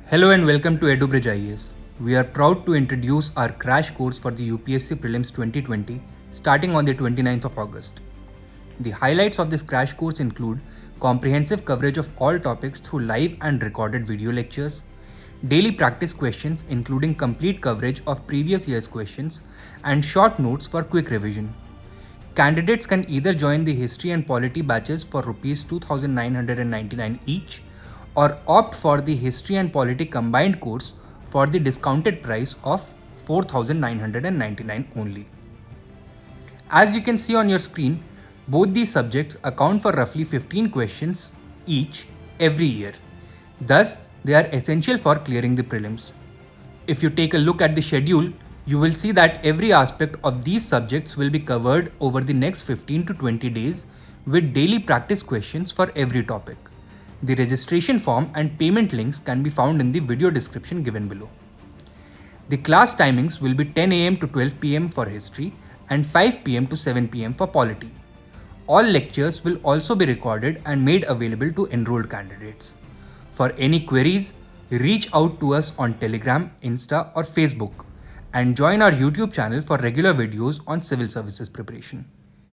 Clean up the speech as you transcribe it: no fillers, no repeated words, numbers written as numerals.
Hello and welcome to Edubridge IAS. We are proud to introduce our crash course for the UPSC Prelims 2020 starting on the 29th of August. The highlights of this crash course include comprehensive coverage of all topics through live and recorded video lectures, daily practice questions including complete coverage of previous year's questions, and short notes for quick revision. Candidates can either join the History and Polity batches for Rs 2,999 each or opt for the History and Polity combined course for the discounted price of 4,999 only. As you can see on your screen, both these subjects account for roughly 15 questions each every year. Thus, they are essential for clearing the prelims. If you take a look at the schedule, you will see that every aspect of these subjects will be covered over the next 15 to 20 days with daily practice questions for every topic. The registration form and payment links can be found in the video description given below. The class timings will be 10 am to 12 pm for history and 5 pm to 7 pm for polity. All lectures will also be recorded and made available to enrolled candidates. For any queries, reach out to us on Telegram, Insta or Facebook and join our YouTube channel for regular videos on civil services preparation.